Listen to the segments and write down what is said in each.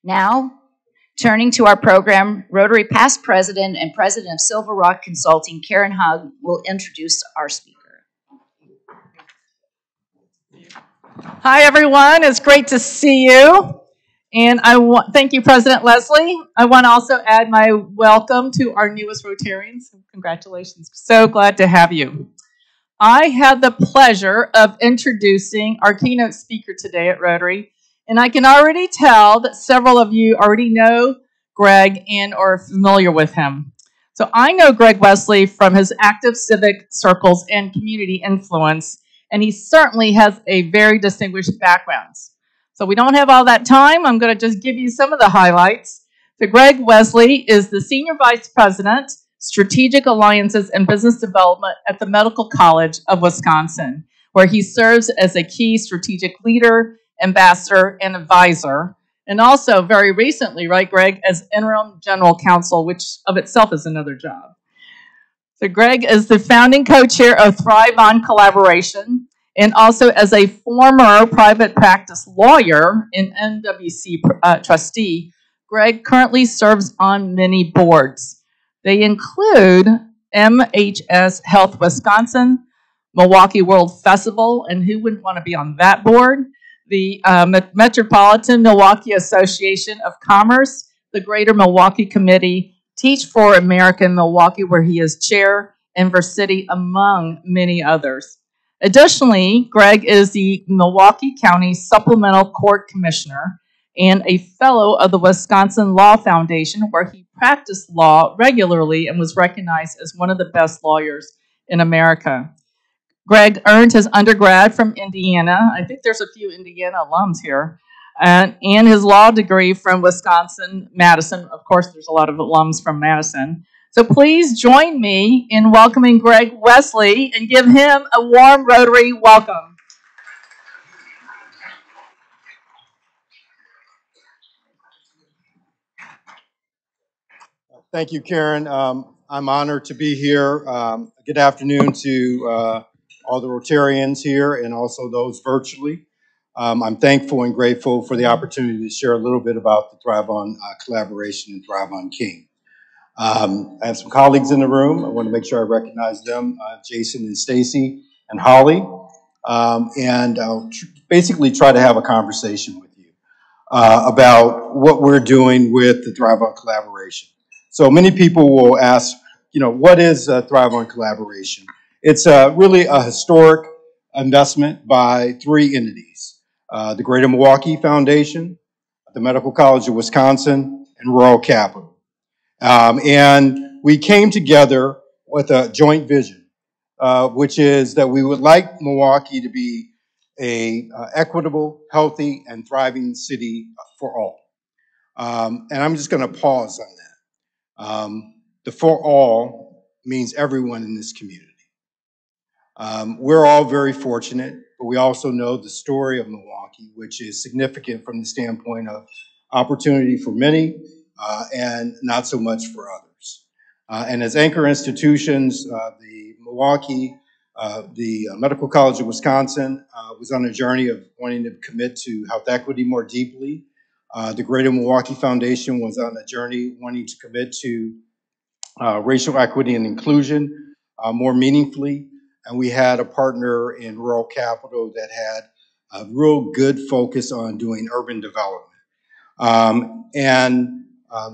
Now, turning to our program, Rotary past president and president of Silver Rock Consulting, Karen Hug, will introduce our speaker. Hi, everyone. It's great to see you. And thank you, President Wesley. I want to also add my welcome to our newest Rotarians. Congratulations. So glad to have you. I had the pleasure of introducing our keynote speaker today at Rotary, and I can already tell that several of you already know Greg and are familiar with him. So I know Greg Wesley from his active civic circles and community influence, and he certainly has a very distinguished background. So we don't have all that time. I'm going to just give you some of the highlights. So Greg Wesley is the Senior Vice President, Strategic Alliances and Business Development at the Medical College of Wisconsin, where he serves as a key strategic leader, ambassador, and advisor. And also, very recently, right, Greg, as Interim General Counsel, which of itself is another job. So Greg is the founding co-chair of ThriveOn Collaboration, and also as a former private practice lawyer and NWC trustee, Greg currently serves on many boards. They include MHS Health Wisconsin, Milwaukee World Festival, and who wouldn't want to be on that board? The Metropolitan Milwaukee Association of Commerce, the Greater Milwaukee Committee, Teach for America in Milwaukee, where he is chair, and Versity, among many others. Additionally, Greg is the Milwaukee County Supplemental Court Commissioner and a fellow of the Wisconsin Law Foundation, where he practiced law regularly and was recognized as one of the best lawyers in America. Greg earned his undergrad from Indiana. I think there's a few Indiana alums here. And his law degree from Wisconsin-Madison. Of course, there's a lot of alums from Madison. So please join me in welcoming Greg Wesley and give him a warm Rotary welcome. Thank you, Karen. I'm honored to be here. Good afternoon to all the Rotarians here and also those virtually. I'm thankful and grateful for the opportunity to share a little bit about the ThriveOn collaboration and ThriveOn King. I have some colleagues in the room. I want to make sure I recognize them, Jason and Stacy and Holly. And I'll basically try to have a conversation with you about what we're doing with the ThriveOn collaboration. So many people will ask, what is ThriveOn collaboration? It's really a historic investment by three entities, the Greater Milwaukee Foundation, the Medical College of Wisconsin, and Rural Capital. And we came together with a joint vision, which is that we would like Milwaukee to be a equitable, healthy, and thriving city for all. And I'm just going to pause on that. The for all means everyone in this community. We're all very fortunate, but we also know the story of Milwaukee, which is significant from the standpoint of opportunity for many and not so much for others. And as anchor institutions, the Milwaukee, the Medical College of Wisconsin was on a journey of wanting to commit to health equity more deeply. The Greater Milwaukee Foundation was on a journey wanting to commit to racial equity and inclusion more meaningfully. And we had a partner in Rural Capital that had a real good focus on doing urban development.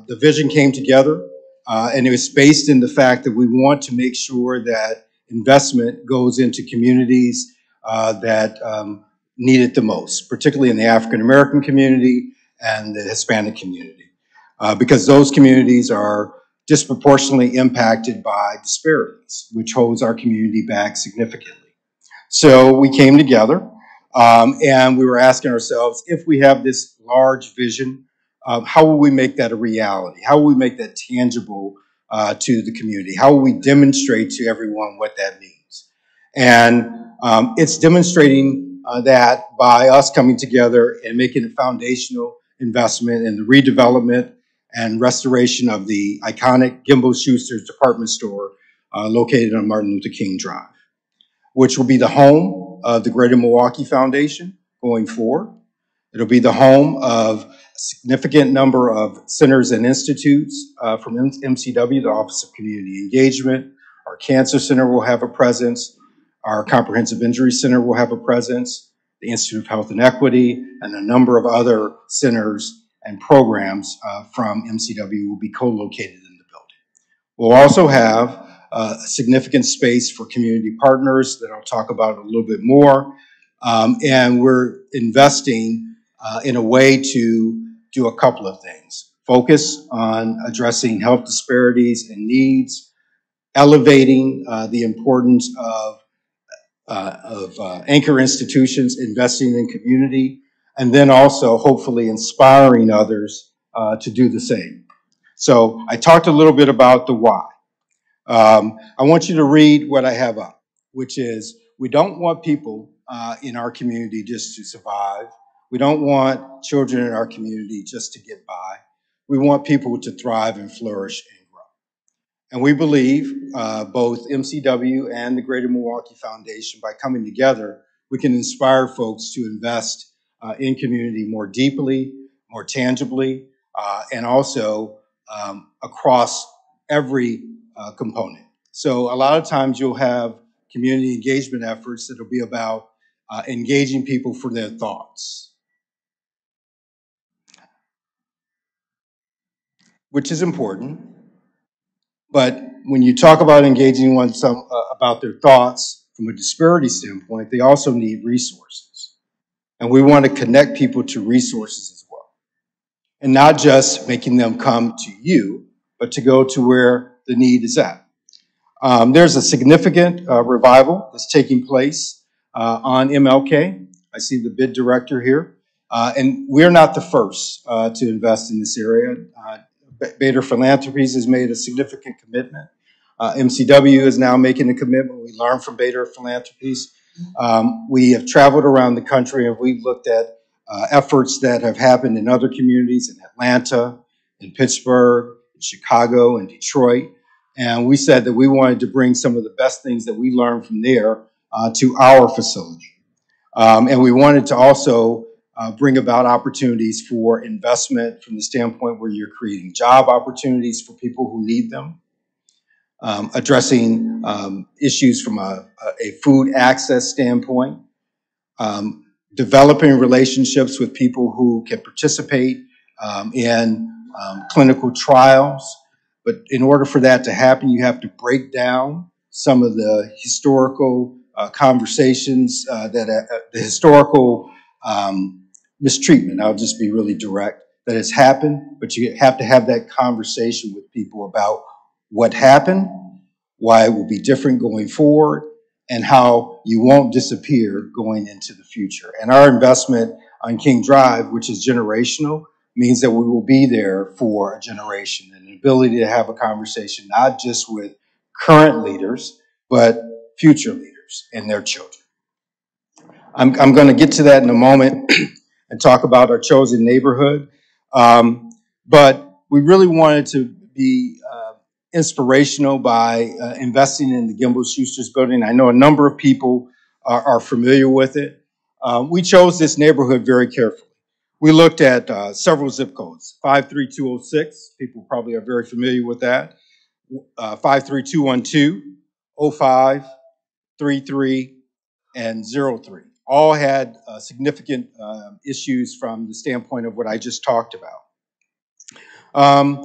The vision came together, and it was based in the fact that we want to make sure that investment goes into communities that need it the most, particularly in the African American community and the Hispanic community, because those communities are disproportionately impacted by disparities, which holds our community back significantly. So we came together and we were asking ourselves, if we have this large vision, how will we make that a reality? How will we make that tangible to the community? How will we demonstrate to everyone what that means? And it's demonstrating that by us coming together and making a foundational investment in the redevelopment and restoration of the iconic Gimbels-Schuster's department store located on Martin Luther King Drive, which will be the home of the Greater Milwaukee Foundation going forward. It'll be the home of a significant number of centers and institutes from MCW, the Office of Community Engagement. Our Cancer Center will have a presence. Our Comprehensive Injury Center will have a presence. The Institute of Health and Equity, and a number of other centers and programs from MCW will be co-located in the building. We'll also have a significant space for community partners that I'll talk about a little bit more. And we're investing in a way to do a couple of things. Focus on addressing health disparities and needs, elevating the importance of anchor institutions, investing in community, and then also hopefully inspiring others to do the same. So I talked a little bit about the why. I want you to read what I have up, which is we don't want people in our community just to survive. We don't want children in our community just to get by. We want people to thrive and flourish and grow. And we believe both MCW and the Greater Milwaukee Foundation, by coming together, we can inspire folks to invest in community more deeply, more tangibly, and also across every component. So a lot of times you'll have community engagement efforts that'll be about engaging people for their thoughts, which is important. But when you talk about engaging one about their thoughts from a disparity standpoint, they also need resources. And we want to connect people to resources as well. And not just making them come to you, but to go to where the need is at. There's a significant revival that's taking place on MLK. I see the bid director here. And we're not the first to invest in this area. Bader Philanthropies has made a significant commitment. MCW is now making a commitment. We learned from Bader Philanthropies. We have traveled around the country and we've looked at efforts that have happened in other communities in Atlanta, in Pittsburgh, in Chicago, and Detroit. And we said that we wanted to bring some of the best things that we learned from there to our facility. And we wanted to also bring about opportunities for investment from the standpoint where you're creating job opportunities for people who need them, addressing issues from a food access standpoint, developing relationships with people who can participate in clinical trials. But in order for that to happen, you have to break down some of the historical conversations the historical mistreatment, I'll just be really direct, that has happened, but you have to have that conversation with people about what happened, why it will be different going forward, and how you won't disappear going into the future. And our investment on King Drive, which is generational, means that we will be there for a generation, and the ability to have a conversation not just with current leaders, but future leaders and their children. I'm going to get to that in a moment and talk about our chosen neighborhood. But we really wanted to be inspirational by investing in the Gimbels-Schuster's building. I know a number of people are familiar with it. We chose this neighborhood very carefully. We looked at several zip codes, 53206, people probably are very familiar with that, 53212, 05, 33, and 03. All had significant issues from the standpoint of what I just talked about. And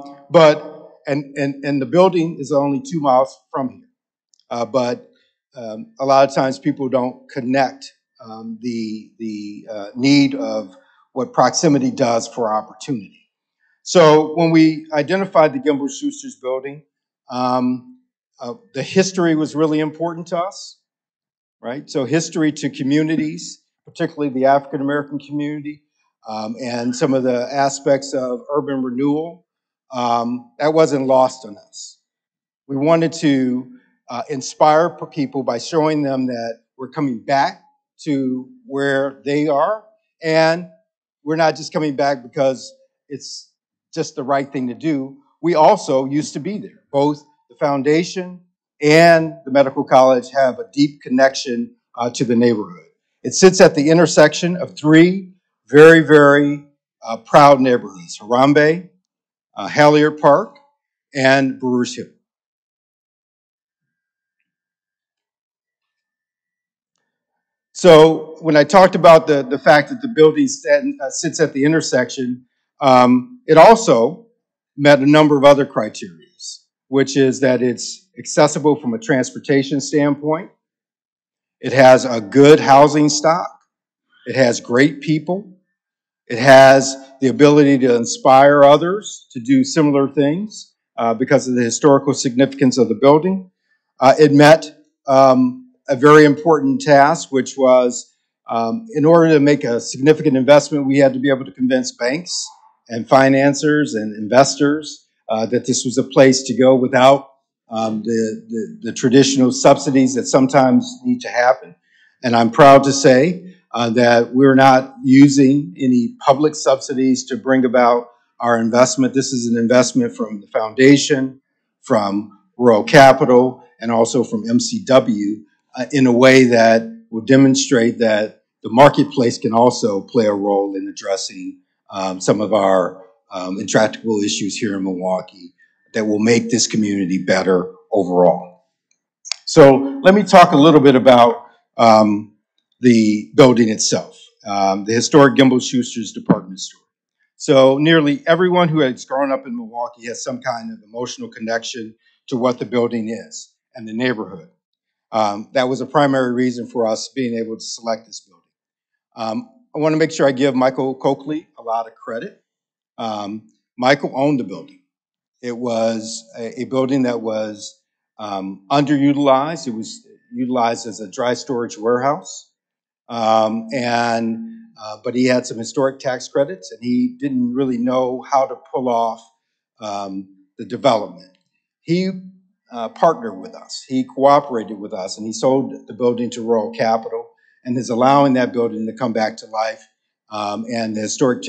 the building is only 2 miles from here. But a lot of times people don't connect the need of what proximity does for opportunity. So when we identified the Gimbels-Schuster's building, the history was really important to us, right? So history to communities, particularly the African-American community, and some of the aspects of urban renewal, that wasn't lost on us. We wanted to inspire people by showing them that we're coming back to where they are, and we're not just coming back because it's just the right thing to do. We also used to be there. Both the foundation and the medical college have a deep connection to the neighborhood. It sits at the intersection of 3 very, very proud neighborhoods, Harambe, Halliard Park, and Brewers Hill. So when I talked about the fact that the building sits at the intersection, it also met a number of other criteria, which is that it's accessible from a transportation standpoint. It has a good housing stock. It has great people. It has the ability to inspire others to do similar things because of the historical significance of the building. It met a very important task, which was in order to make a significant investment, we had to be able to convince banks and financiers and investors that this was a place to go without the traditional subsidies that sometimes need to happen. And I'm proud to say that we're not using any public subsidies to bring about our investment. This is an investment from the foundation, from Rural Capital, and also from MCW in a way that will demonstrate that the marketplace can also play a role in addressing some of our intractable issues here in Milwaukee that will make this community better overall. So let me talk a little bit about the building itself, the historic Gimbels-Schuster's department store. So nearly everyone who has grown up in Milwaukee has some kind of emotional connection to what the building is and the neighborhood. That was a primary reason for us being able to select this building. I want to make sure I give Michael Coakley a lot of credit. Michael owned the building. It was a building that was underutilized. It was utilized as a dry storage warehouse. But he had some historic tax credits, and he didn't really know how to pull off the development. He partnered with us. He cooperated with us, and he sold the building to Rural Capital, and is allowing that building to come back to life. And the historic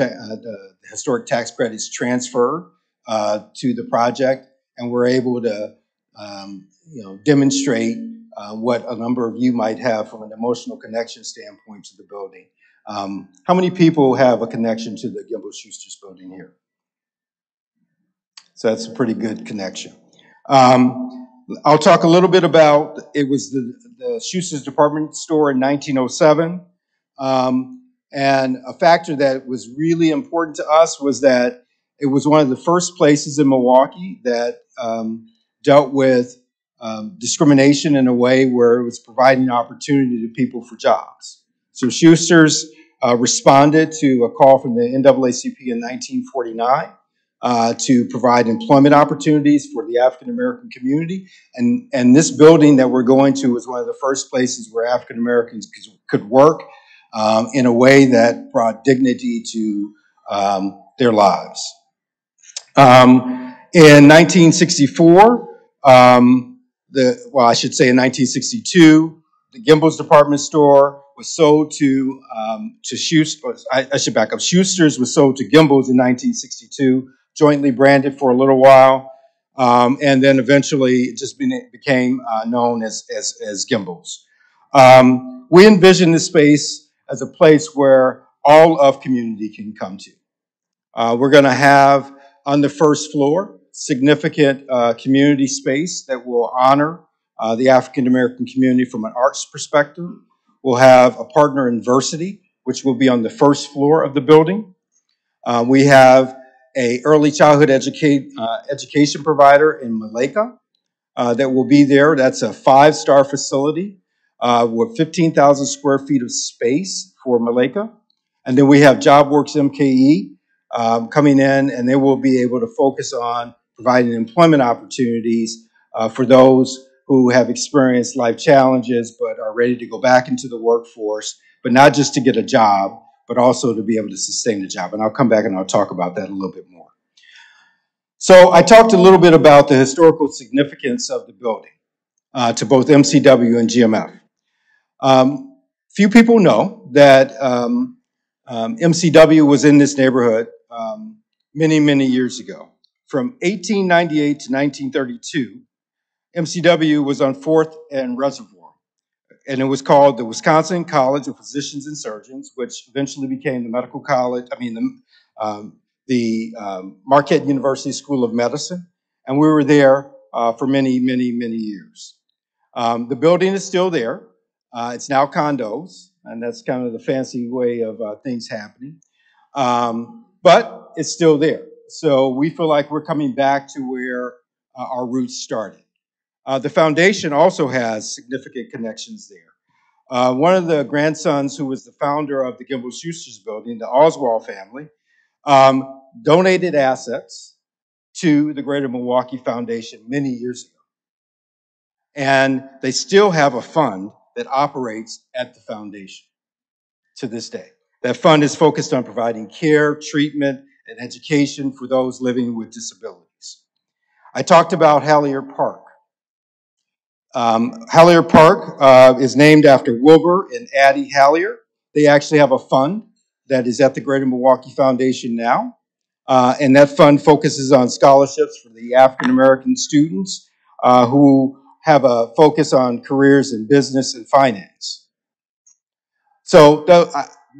tax credits transferred to the project, and we're able to demonstrate what a number of you might have from an emotional connection standpoint to the building. How many people have a connection to the Gimbels-Schuster's building here? So that's a pretty good connection. I'll talk a little bit about, it was the Schuster's department store in 1907. And a factor that was really important to us was that it was one of the first places in Milwaukee that dealt with discrimination in a way where it was providing opportunity to people for jobs. So Schuster's responded to a call from the NAACP in 1949 to provide employment opportunities for the African American community. And this building that we're going to was one of the first places where African Americans could work in a way that brought dignity to their lives. In 1964, I should say in 1962, the Gimbels department store was sold to Schuster. I should back up. Schuster's was sold to Gimbels in 1962, jointly branded for a little while, and then eventually it just became known as Gimbels. We envision this space as a place where all of community can come to. We're going to have on the first floor significant community space that will honor the African American community from an arts perspective. We'll have a partner in Versity, which will be on the first floor of the building. We have a early childhood education provider in Maleka that will be there. That's a 5-star facility with 15,000 square feet of space for Maleka. And then we have JobWorks MKE coming in, and they will be able to focus on providing employment opportunities for those who have experienced life challenges but are ready to go back into the workforce, but not just to get a job, but also to be able to sustain the job. And I'll come back and I'll talk about that a little bit more. So I talked a little bit about the historical significance of the building to both MCW and GMF. Few people know that MCW was in this neighborhood many, many years ago. From 1898 to 1932, MCW was on 4th and Reservoir. and it was called the Wisconsin College of Physicians and Surgeons, which eventually became the Medical College, Marquette University School of Medicine. And we were there for many, many, many years. The building is still there. It's now condos, and that's kind of the fancy way of things happening. But it's still there. So we feel like we're coming back to where our roots started. The foundation also has significant connections there. One of the grandsons who was the founder of the Gimbels-Schuster's building, the Oswald family, donated assets to the Greater Milwaukee Foundation many years ago. And they still have a fund that operates at the foundation to this day. That fund is focused on providing care, treatment, and education for those living with disabilities. I talked about Hallier Park. Hallier Park is named after Wilbur and Addie Hallier. They actually have a fund that is at the Greater Milwaukee Foundation now. And that fund focuses on scholarships for the African American students who have a focus on careers in business and finance. So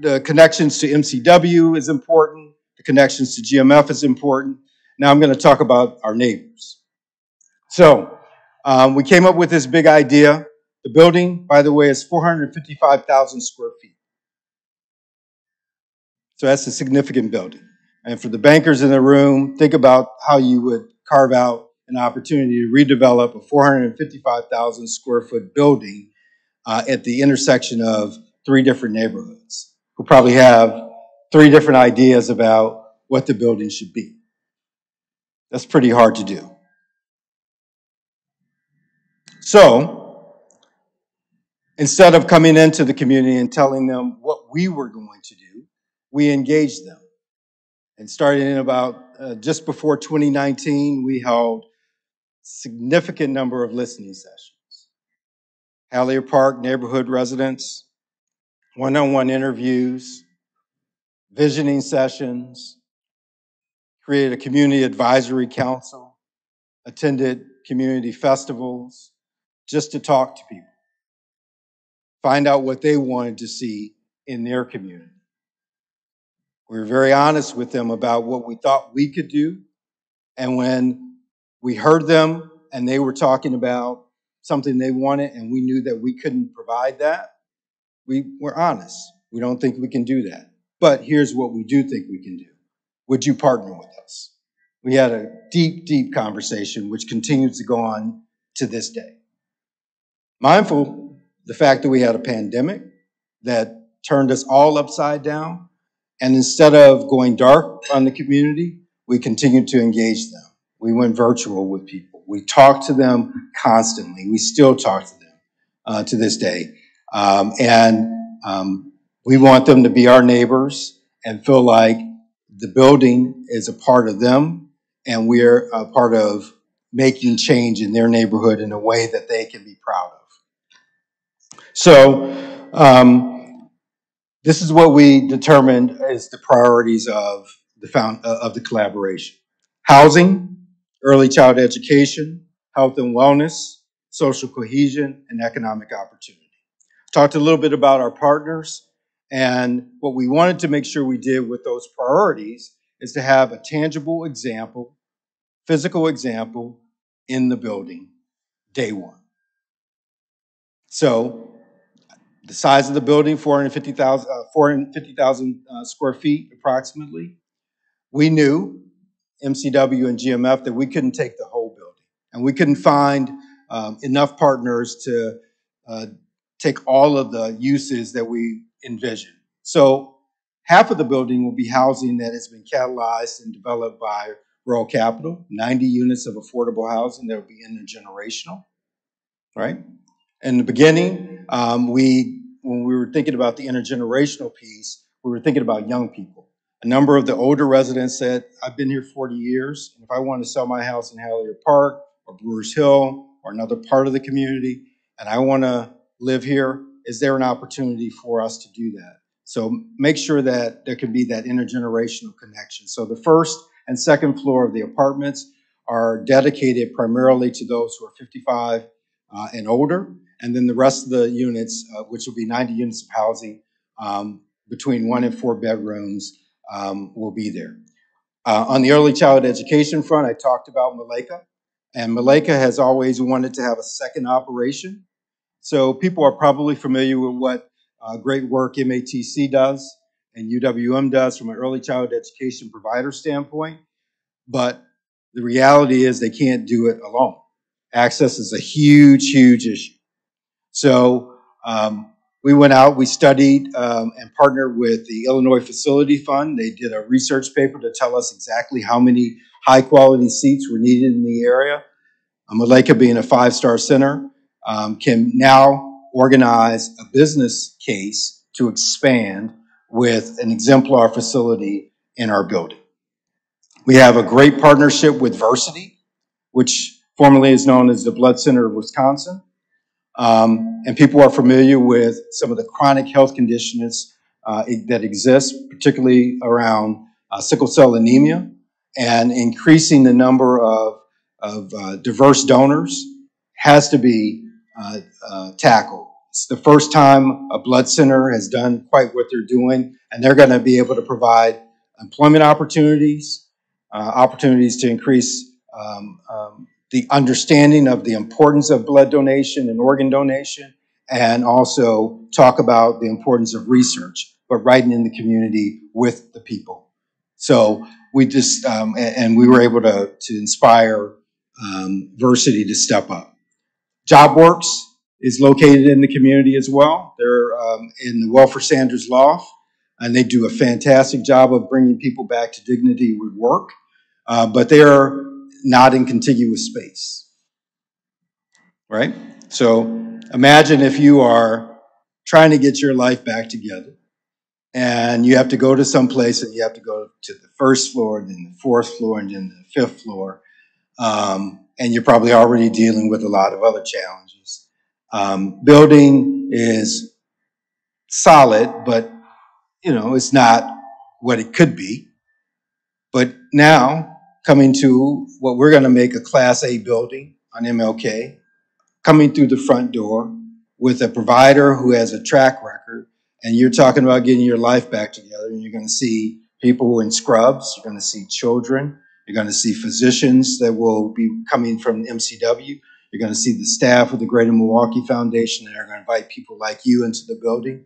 the connections to MCW is important. The connections to GMF is important. Now I'm going to talk about our neighbors. So we came up with this big idea. The building, by the way, is 455,000 square feet. So that's a significant building. And for the bankers in the room, think about how you would carve out an opportunity to redevelop a 455,000 square foot building at the intersection of 3 different neighborhoods who probably have 3 different ideas about what the building should be. That's pretty hard to do. So instead of coming into the community and telling them what we were going to do, we engaged them. And starting in about just before 2019, we held significant number of listening sessions. Hallier Park neighborhood residents, one-on-one interviews, visioning sessions, created a community advisory council, attended community festivals, just to talk to people, find out what they wanted to see in their community. We were very honest with them about what we thought we could do, and when we heard them and they were talking about something they wanted and we knew that we couldn't provide that, we were honest. We don't think we can do that. But here's what we do think we can do. Would you partner with us? We had a deep, deep conversation, which continues to go on to this day. Mindful the fact that we had a pandemic that turned us all upside down, and instead of going dark on the community, we continued to engage them. We went virtual with people. We talked to them constantly. We still talk to them to this day. We want them to be our neighbors and feel like the building is a part of them and we're a part of making change in their neighborhood in a way that they can be proud of. So this is what we determined as the priorities of the collaboration. Housing, early child education, health and wellness, social cohesion, and economic opportunity. Talked a little bit about our partners, and what we wanted to make sure we did with those priorities is to have a tangible example, physical example in the building, day one. So the size of the building, 450,000 square feet approximately. We knew, MCW and GMF, that we couldn't take the whole building. And we couldn't find enough partners to take all of the uses that we envisioned. So half of the building will be housing that has been catalyzed and developed by Rural Capital, 90 units of affordable housing that will be intergenerational, right? In the beginning, when we were thinking about the intergenerational piece, we were thinking about young people. A number of the older residents said, I've been here 40 years, and if I want to sell my house in Hallier Park or Brewers Hill or another part of the community, and I want to live here, is there an opportunity for us to do that? So make sure that there can be that intergenerational connection. So the first and second floor of the apartments are dedicated primarily to those who are 55 and older. and then the rest of the units, which will be 90 units of housing, between 1 and 4 bedrooms, will be there. On the early childhood education front, I talked about Maleka, and Maleka has always wanted to have a second operation. So people are probably familiar with what great work MATC does and UWM does from an early childhood education provider standpoint, but the reality is they can't do it alone. Access is a huge, huge issue. So we went out, we studied and partnered with the Illinois Facility Fund. They did a research paper to tell us exactly how many high quality seats were needed in the area. Maleka, being a 5-star center, can now organize a business case to expand with an exemplar facility in our building. We have a great partnership with Versity, which formerly is known as the Blood Center of Wisconsin. And people are familiar with some of the chronic health conditions that exist, particularly around sickle cell anemia, and increasing the number of diverse donors has to be tackled. It's the first time a blood center has done quite what they're doing, and they're going to be able to provide employment opportunities, opportunities to increase the understanding of the importance of blood donation and organ donation, and also talk about the importance of research, but right in the community with the people. So we just, and we were able to inspire Versity to step up. JobWorks is located in the community as well. They're in the Welfare Sanders Loft, and they do a fantastic job of bringing people back to dignity with work, but they are not in contiguous space, right? So imagine if you are trying to get your life back together, and you have to go to some place, and you have to go to the first floor, and then the 4th floor, and then the 5th floor, and you're probably already dealing with a lot of other challenges. Building is solid, but it's not what it could be. But now, coming to what we're going to make a Class A building on MLK, coming through the front door with a provider who has a track record, and you're talking about getting your life back together, and you're going to see people in scrubs, you're going to see children, you're going to see physicians that will be coming from MCW, you're going to see the staff of the Greater Milwaukee Foundation that are going to invite people like you into the building.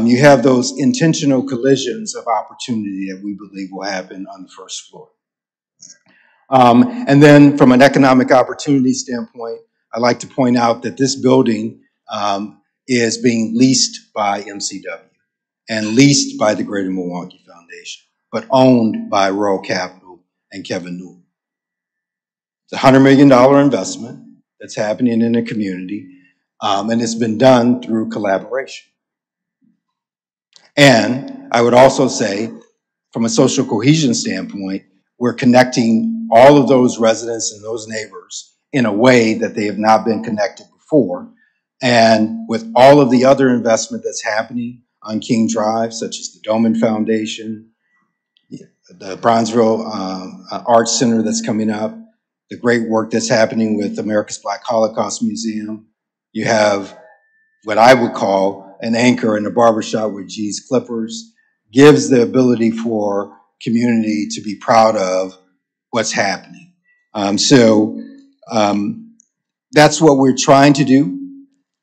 You have those intentional collisions of opportunity that we believe will happen on the first floor. And then from an economic opportunity standpoint, I'd like to point out that this building is being leased by MCW and leased by the Greater Milwaukee Foundation, but owned by Rural Capital and Kevin Newell. It's a $100 million investment that's happening in the community, and it's been done through collaboration. And I would also say, from a social cohesion standpoint, we're connecting all of those residents and those neighbors in a way that they have not been connected before. And with all of the other investment that's happening on King Drive, such as the Doman Foundation, the Bronzeville Arts Center that's coming up, the great work that's happening with America's Black Holocaust Museum, you have what I would call an anchor in a barbershop with G's Clippers, gives the ability for community to be proud of what's happening. So that's what we're trying to do.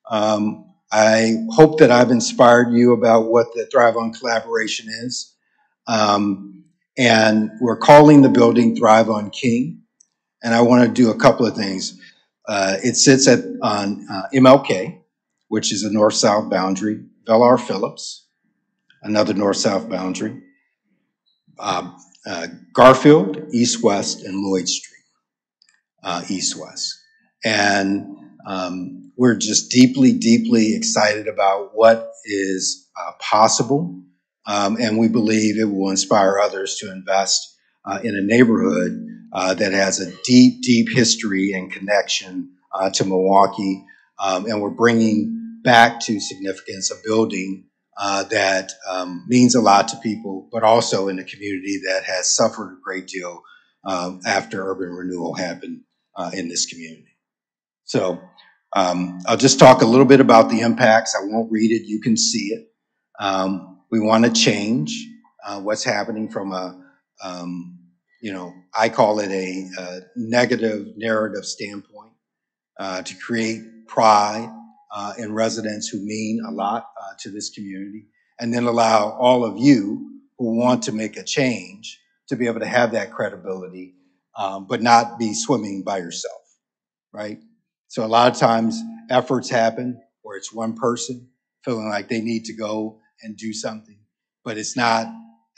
I hope that I've inspired you about what the ThriveOn collaboration is. And we're calling the building ThriveOn King. And I want to do a couple of things. It sits on MLK, which is a north-south boundary, Bellar Phillips, another north-south boundary, Garfield, east-west, and Lloyd Street, east-west. And we're just deeply, deeply excited about what is possible. And we believe it will inspire others to invest in a neighborhood that has a deep, deep history and connection to Milwaukee. And we're bringing back to significance a building that means a lot to people, but also in a community that has suffered a great deal after urban renewal happened in this community. So I'll just talk a little bit about the impacts. I won't read it. You can see it. We want to change what's happening from a, I call it a negative narrative standpoint to create pride in residents who mean a lot to this community, and then allow all of you who want to make a change to be able to have that credibility, but not be swimming by yourself, right? So a lot of times efforts happen where it's one person feeling like they need to go and do something, but it's not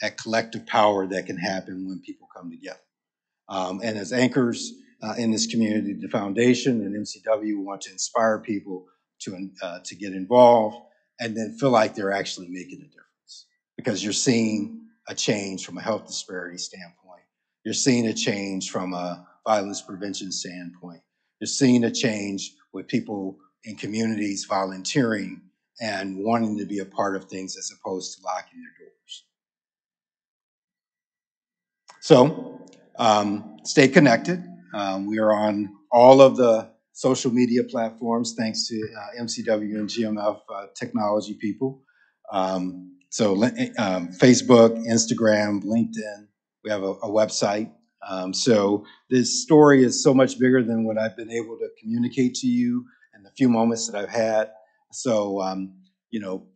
that collective power that can happen when people come together. And as anchors in this community, the foundation and MCW want to inspire people to get involved and then feel like they're actually making a difference, because you're seeing a change from a health disparity standpoint. You're seeing a change from a violence prevention standpoint. You're seeing a change with people in communities volunteering and wanting to be a part of things as opposed to locking their doors. So stay connected. We are on all of the social media platforms thanks to MCW and GMF technology people. So Facebook, Instagram, LinkedIn, we have a website. So this story is so much bigger than what I've been able to communicate to you in the few moments that I've had. So,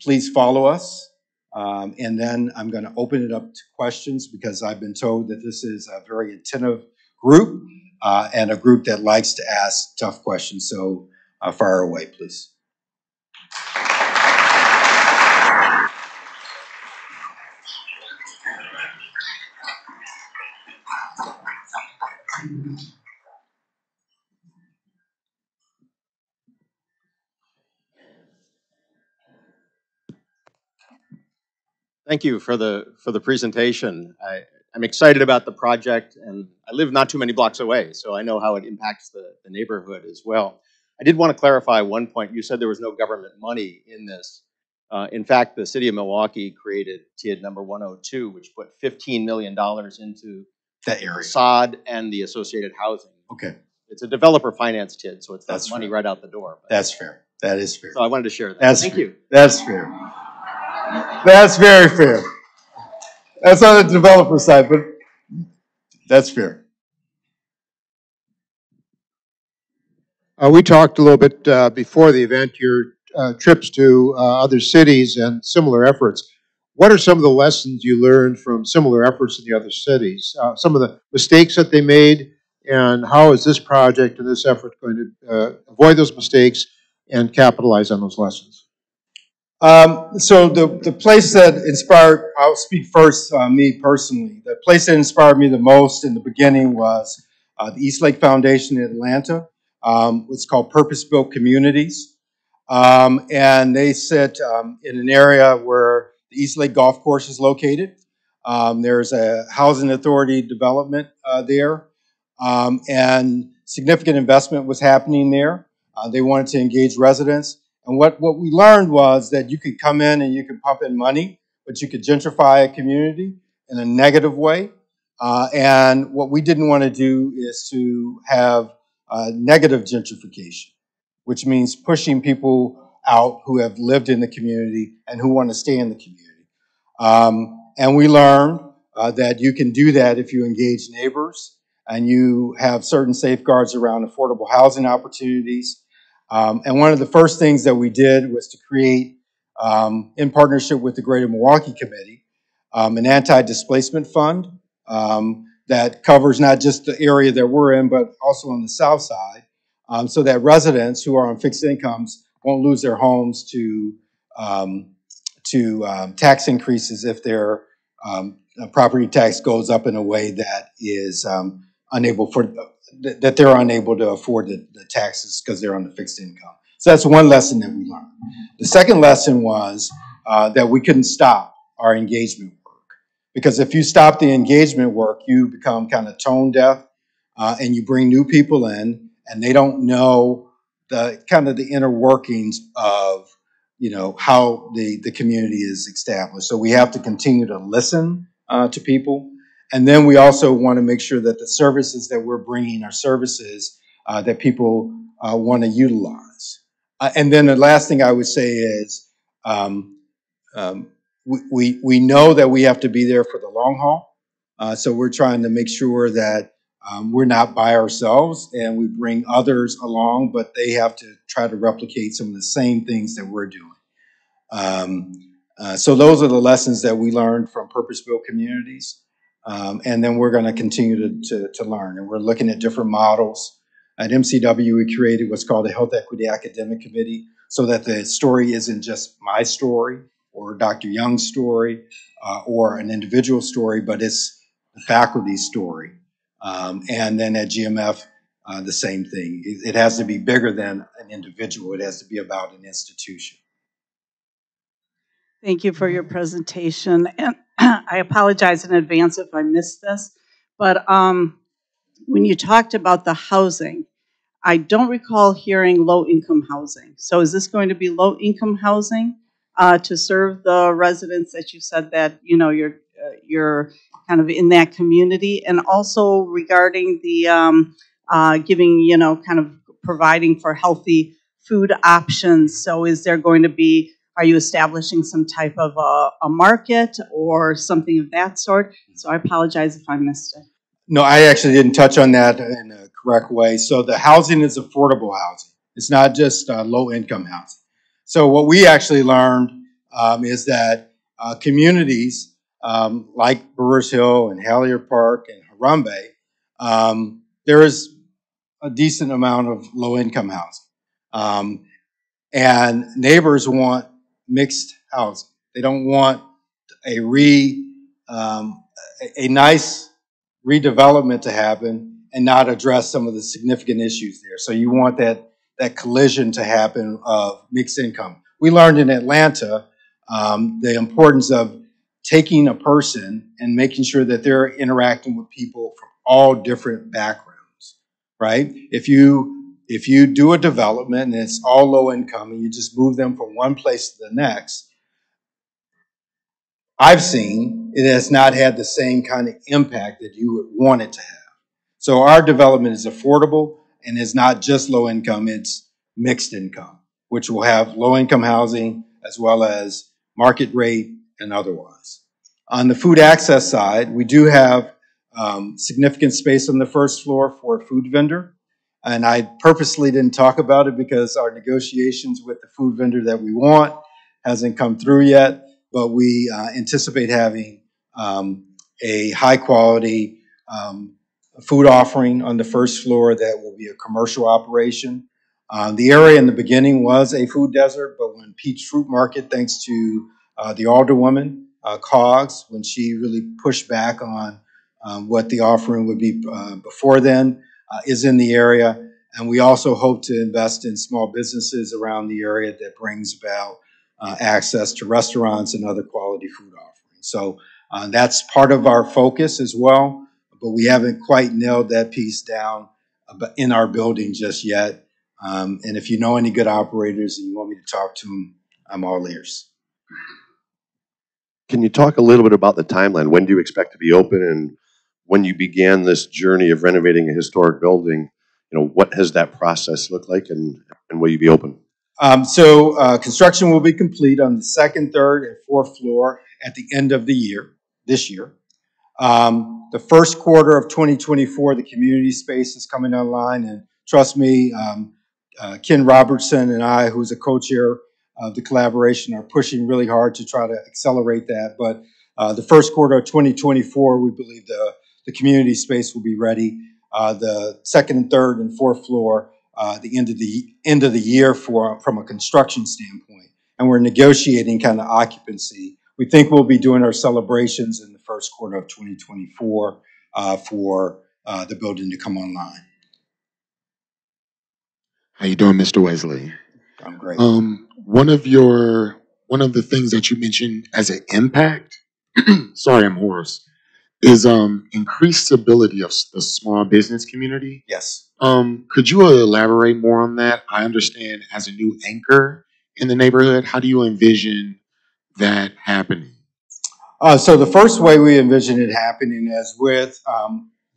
please follow us. And then I'm going to open it up to questions, because I've been told that this is a very attentive group and a group that likes to ask tough questions. So fire away, please. Thank you for the presentation. I'm excited about the project, and I live not too many blocks away, so I know how it impacts the neighborhood as well. I did want to clarify one point. You said there was no government money in this. In fact, the city of Milwaukee created TID number 102, which put $15 million into that area, facade and the associated housing. Okay. It's a developer finance TID, so it's that That's money fair. right out the door. That's fair. That is fair. So I wanted to share that. Thank you. That's fair. That's very fair. That's on the developer side, but that's fair. We talked a little bit before the event, your trips to other cities and similar efforts. What are some of the lessons you learned from similar efforts in the other cities? Some of the mistakes that they made, and how is this project and this effort going to avoid those mistakes and capitalize on those lessons? So the place that inspired, I'll speak first, me personally. The place that inspired me the most in the beginning was the East Lake Foundation in Atlanta. It's called Purpose-Built Communities. And they sit in an area where the East Lake Golf Course is located. There's a housing authority development there. And significant investment was happening there. They wanted to engage residents. And what we learned was that you could come in and you could pump in money, but you could gentrify a community in a negative way. And what we didn't want to do is to have negative gentrification, which means pushing people out who have lived in the community and who want to stay in the community. And we learned that you can do that if you engage neighbors and you have certain safeguards around affordable housing opportunities. And one of the first things that we did was to create, in partnership with the Greater Milwaukee Committee, an anti-displacement fund that covers not just the area that we're in, but also on the south side, so that residents who are on fixed incomes won't lose their homes to tax increases if their property tax goes up in a way that is that they're unable to afford the taxes because they're on the fixed income. So that's one lesson that we learned. The second lesson was that we couldn't stop our engagement work, because if you stop the engagement work, you become kind of tone deaf, and you bring new people in, and they don't know the kind of the inner workings of how the community is established. So we have to continue to listen to people. And then we also want to make sure that the services that we're bringing are services that people want to utilize. And then the last thing I would say is um, we know that we have to be there for the long haul. So we're trying to make sure that we're not by ourselves and we bring others along, but they have to try to replicate some of the same things that we're doing. So those are the lessons that we learned from purpose-built communities. And then we're going to continue to learn. And we're looking at different models. At MCW, we created what's called a Health Equity Academic Committee so that the story isn't just my story or Dr. Young's story or an individual story, but it's the faculty's story. And then at GMF, the same thing. It has to be bigger than an individual. It has to be about an institution. Thank you for your presentation. And I apologize in advance if I missed this, but when you talked about the housing, I don't recall hearing low-income housing. So is this going to be low-income housing to serve the residents that you said that, you know, you're kind of in that community? And also regarding the giving, you know, kind of providing for healthy food options. So is there going to be, are you establishing some type of a market or something of that sort? So I apologize if I missed it. No, I actually didn't touch on that in a correct way. So the housing is affordable housing. It's not just low-income housing. So what we actually learned is that communities like Brewers Hill and Hallier Park and Harambe, there is a decent amount of low-income housing. And neighbors want mixed housing. They don't want a nice redevelopment to happen and not address some of the significant issues there. So you want that collision to happen of mixed income. We learned in Atlanta the importance of taking a person and making sure that they're interacting with people from all different backgrounds, right? If you do a development and it's all low income and you just move them from one place to the next, I've seen it has not had the same kind of impact that you would want it to have. So our development is affordable and is not just low income, it's mixed income, which will have low income housing as well as market rate and otherwise. On the food access side, we do have significant space on the first floor for a food vendor. And I purposely didn't talk about it because our negotiations with the food vendor that we want hasn't come through yet. But we anticipate having a high quality food offering on the first floor that will be a commercial operation. The area in the beginning was a food desert, but when Peach Fruit Market, thanks to the alderwoman, Coggs, when she really pushed back on what the offering would be before then, is in the area. And we also hope to invest in small businesses around the area that brings about access to restaurants and other quality food offerings. So that's part of our focus as well, but we haven't quite nailed that piece down in our building just yet. And if you know any good operators and you want me to talk to them, I'm all ears. Can you talk a little bit about the timeline? When do you expect to be open, and when you began this journey of renovating a historic building, you know, what has that process looked like, and will you be open? Construction will be complete on the second, third, and fourth floor at the end of the year, this year. The first quarter of 2024, the community space is coming online, and trust me, Ken Robertson and I, who's a co-chair of the collaboration, are pushing really hard to try to accelerate that. But the first quarter of 2024, we believe the community space will be ready. The second and third and fourth floor, the end of the year from a construction standpoint, and we're negotiating kind of occupancy. We think we'll be doing our celebrations in the first quarter of 2024 for the building to come online. How you doing, Mr. Wesley? I'm great. One of the things that you mentioned as an impact, sorry, I'm hoarse, is increased stability of the small business community. Yes. Could you elaborate more on that? I understand as a new anchor in the neighborhood, how do you envision that happening? So the first way we envision it happening is with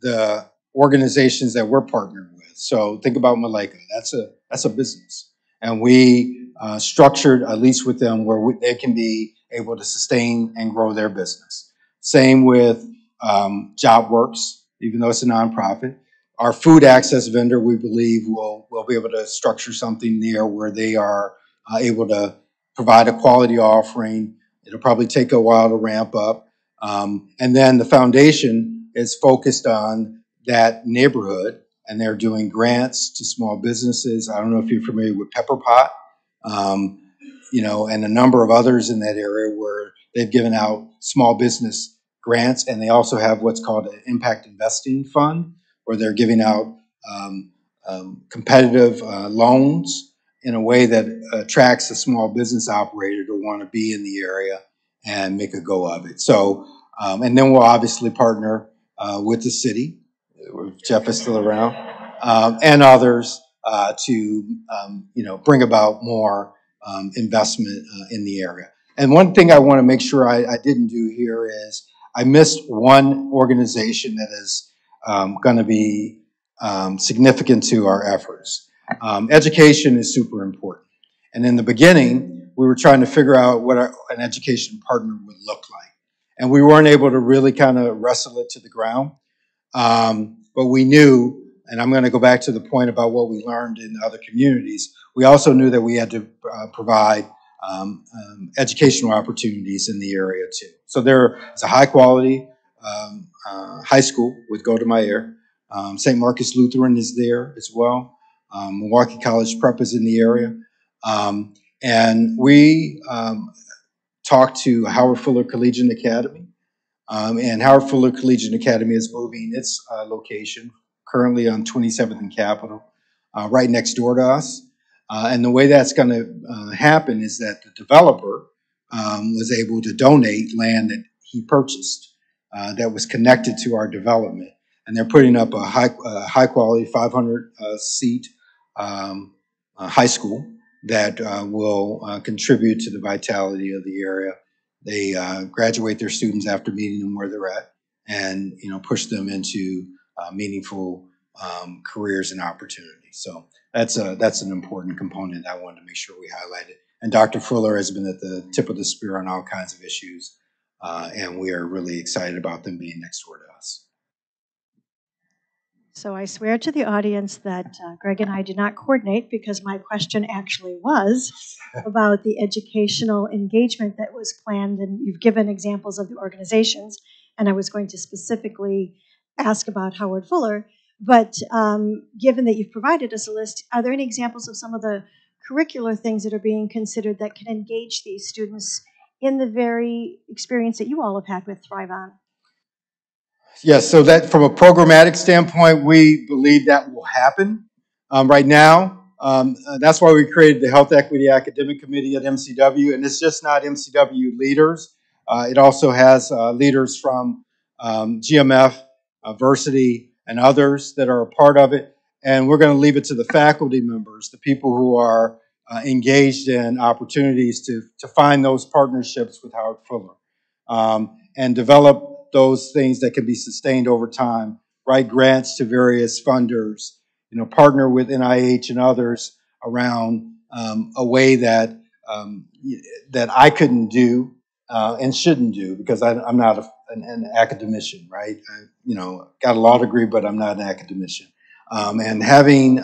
the organizations that we're partnered with. So think about Maleka. That's a business. And we structured a lease with them where they can be able to sustain and grow their business. Same with JobWorks, even though it's a nonprofit. Our food access vendor, we believe, will be able to structure something there where they are able to provide a quality offering. It'll probably take a while to ramp up. And then the foundation is focused on that neighborhood, and they're doing grants to small businesses. I don't know if you're familiar with Pepper Pot, and a number of others in that area where they've given out small business grants, and they also have what's called an impact investing fund, where they're giving out competitive loans in a way that attracts a small business operator to want to be in the area and make a go of it. So, and then we'll obviously partner with the city, if Jeff is still around, and others to bring about more investment in the area. And one thing I want to make sure I didn't do here is I missed one organization that is going to be significant to our efforts. Education is super important. And in the beginning, we were trying to figure out what an education partner would look like. And we weren't able to really kind of wrestle it to the ground. But we knew, and I'm going to go back to the point about what we learned in other communities, we also knew that we had to provide educational opportunities in the area too. So there is a high quality high school with Go to My Air. St. Marcus Lutheran is there as well. Milwaukee College Prep is in the area. And we talked to Howard Fuller Collegiate Academy. And Howard Fuller Collegiate Academy is moving its location currently on 27th and Capitol, right next door to us. And the way that's going to happen is that the developer was able to donate land that he purchased that was connected to our development. And they're putting up a high quality 500 seat high school that will contribute to the vitality of the area. They graduate their students after meeting them where they're at, and push them into meaningful careers and opportunities. So that's an important component I wanted to make sure we highlighted. And Dr. Fuller has been at the tip of the spear on all kinds of issues, and we are really excited about them being next door to us. So I swear to the audience that Greg and I did not coordinate, because my question actually was about the educational engagement that was planned, and you've given examples of the organizations, and I was going to specifically ask about Howard Fuller. But given that you've provided us a list, are there any examples of some of the curricular things that are being considered that can engage these students in the very experience that you all have had with ThriveOn? Yes, so that from a programmatic standpoint, we believe that will happen right now. That's why we created the Health Equity Academic Committee at MCW, and it's just not MCW leaders. It also has leaders from GMF, Versity, and others that are a part of it. And we're going to leave it to the faculty members, the people who are engaged in opportunities to find those partnerships with Howard Fuller and develop those things that can be sustained over time, write grants to various funders, partner with NIH and others around a way that that I couldn't do and shouldn't do, because I'm not an academician, right? Got a law degree, but I'm not an academician. And having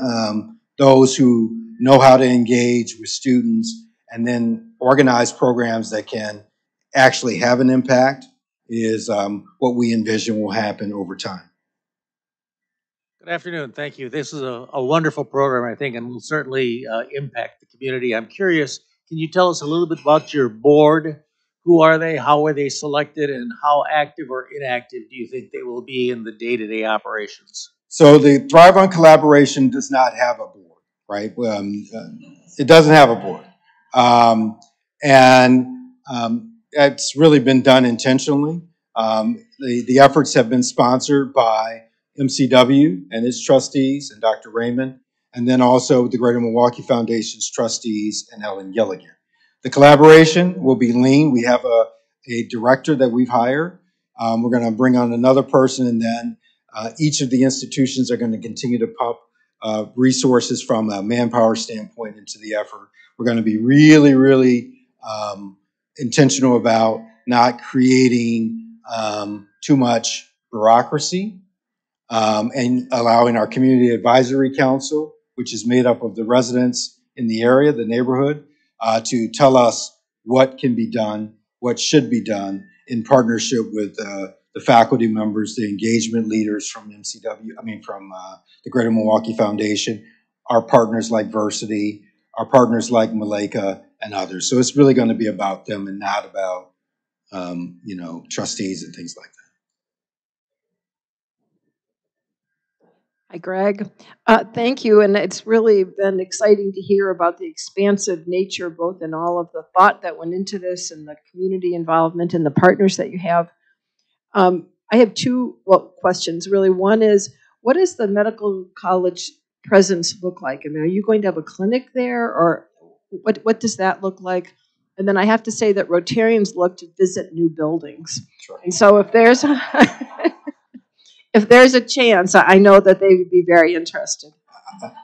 those who know how to engage with students and then organize programs that can actually have an impact is what we envision will happen over time. Good afternoon. Thank you. This is a wonderful program, I think, and will certainly impact the community. I'm curious, can you tell us a little bit about your board? Who are they? How were they selected? And how active or inactive do you think they will be in the day-to-day operations? So the ThriveOn collaboration does not have a board, right? It doesn't have a board. It's really been done intentionally. The efforts have been sponsored by MCW and its trustees and Dr. Raymond, and then also the Greater Milwaukee Foundation's trustees and Ellen Gilligan. The collaboration will be lean. We have a director that we've hired. We're going to bring on another person, and then each of the institutions are going to continue to pump resources from a manpower standpoint into the effort. We're going to be really, really intentional about not creating too much bureaucracy and allowing our community advisory council, which is made up of the residents in the area, the neighborhood, to tell us what can be done, what should be done in partnership with the faculty members, the engagement leaders from from the Greater Milwaukee Foundation, our partners like Versity, our partners like Malika, and others. So it's really going to be about them and not about trustees and things like that. Hi, Greg. Thank you, and it's really been exciting to hear about the expansive nature, both in all of the thought that went into this and the community involvement and the partners that you have. I have two questions, really. One is, what does the medical college presence look like? I mean, are you going to have a clinic there, or what does that look like? And then I have to say that Rotarians love to visit new buildings. Sure. And so if there's if there's a chance, I know that they would be very interested.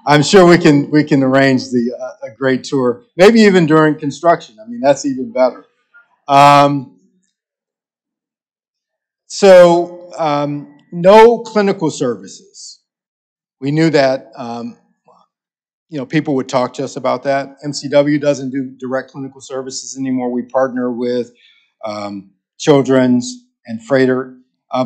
I'm sure we can arrange a great tour, maybe even during construction. I mean, that's even better. No clinical services. We knew that. People would talk to us about that. MCW doesn't do direct clinical services anymore. We partner with Children's and Freighter.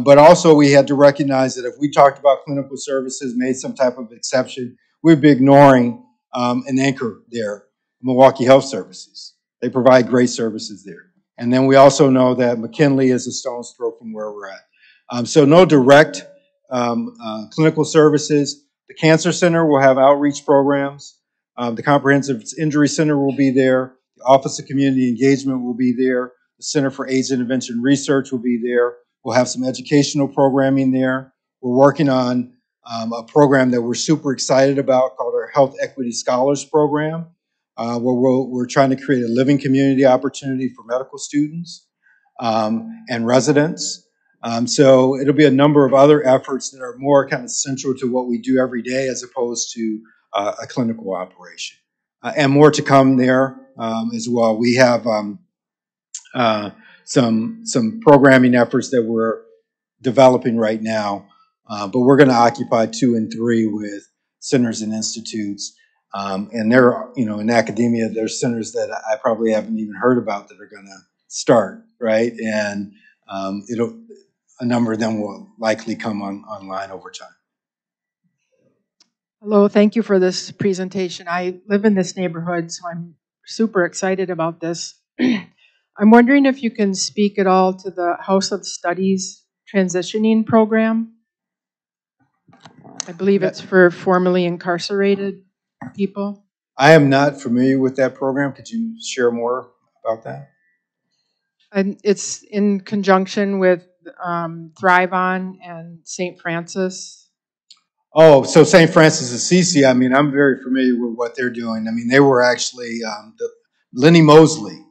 But also we had to recognize that if we talked about clinical services, made some type of exception, we'd be ignoring an anchor there, Milwaukee Health Services. They provide great services there. And then we also know that McKinley is a stone's throw from where we're at. So no direct clinical services. The Cancer Center will have outreach programs. The Comprehensive Injury Center will be there. The Office of Community Engagement will be there. The Center for AIDS Intervention Research will be there. We'll have some educational programming there. We're working on a program that we're super excited about called our Health Equity Scholars Program, where we're trying to create a living community opportunity for medical students and residents. So it'll be a number of other efforts that are more kind of central to what we do every day as opposed to a clinical operation. And more to come there as well. We have some programming efforts that we're developing right now, but we're going to occupy 2 and 3 with centers and institutes. And there, in academia, there's centers that I probably haven't even heard about that are going to start, right? And a number of them will likely come online over time. Hello, thank you for this presentation. I live in this neighborhood, so I'm super excited about this. I'm wondering if you can speak at all to the House of Studies transitioning program. I believe it's for formerly incarcerated people. I am not familiar with that program. Could you share more about that? And it's in conjunction with ThriveOn and St. Francis. Oh, so St. Francis of Assisi, I mean, I'm very familiar with what they're doing. I mean, they were actually, Lenny Mosley.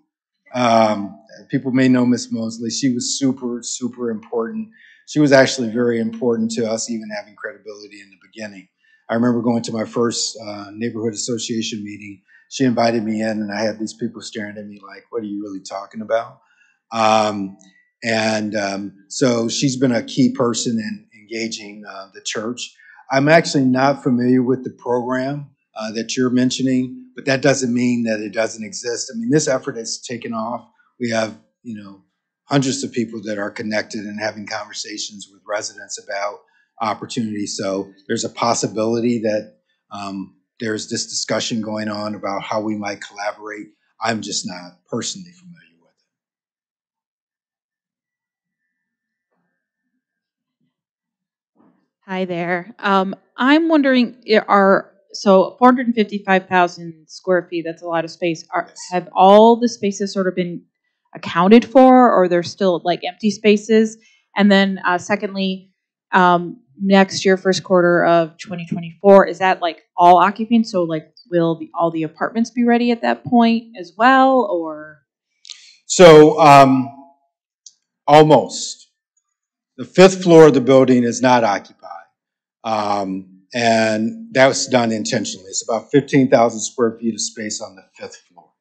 People may know Miss Mosley. She was super, super important. She was actually very important to us even having credibility in the beginning. I remember going to my first neighborhood association meeting. She invited me in, and I had these people staring at me like, what are you really talking about? So she's been a key person in engaging the church. I'm actually not familiar with the program that you're mentioning, but that doesn't mean that it doesn't exist. I mean, this effort has taken off. We have, hundreds of people that are connected and having conversations with residents about opportunities. So there's a possibility that there's this discussion going on about how we might collaborate. I'm just not personally familiar with it. Hi there. I'm wondering, so 455,000 square feet, that's a lot of space. Have all the spaces sort of been accounted for, or there's still like empty spaces? And then secondly, next year, first quarter of 2024, is that like all occupants? So like, will all the apartments be ready at that point as well, or? So almost. The 5th floor of the building is not occupied. And that was done intentionally. It's about 15,000 square feet of space on the 5th floor.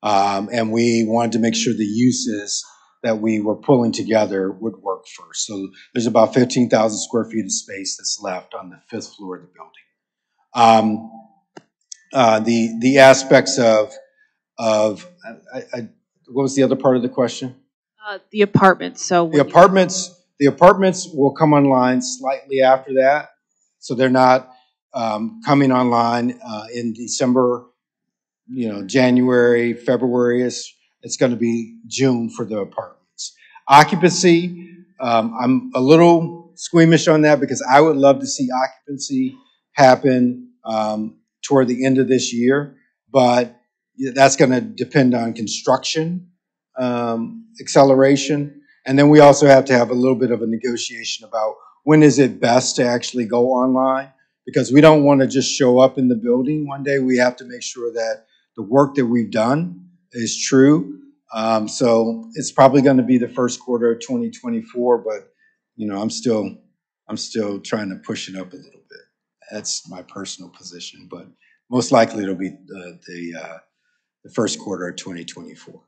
And we wanted to make sure the uses that we were pulling together would work first. So there's about 15,000 square feet of space that's left on the 5th floor of the building. The aspects of what was the other part of the question? The apartments. So The apartments will come online slightly after that. So they're not coming online in December, January, February. It's going to be June for the apartments. Occupancy, I'm a little squeamish on that because I would love to see occupancy happen toward the end of this year, but that's going to depend on construction acceleration. And then we also have to have a little bit of a negotiation about when is it best to actually go online, because we don't want to just show up in the building one day. We have to make sure that the work that we've done is true. So it's probably going to be the first quarter of 2024, but I'm still trying to push it up a little bit. That's my personal position, but most likely it'll be the first quarter of 2024.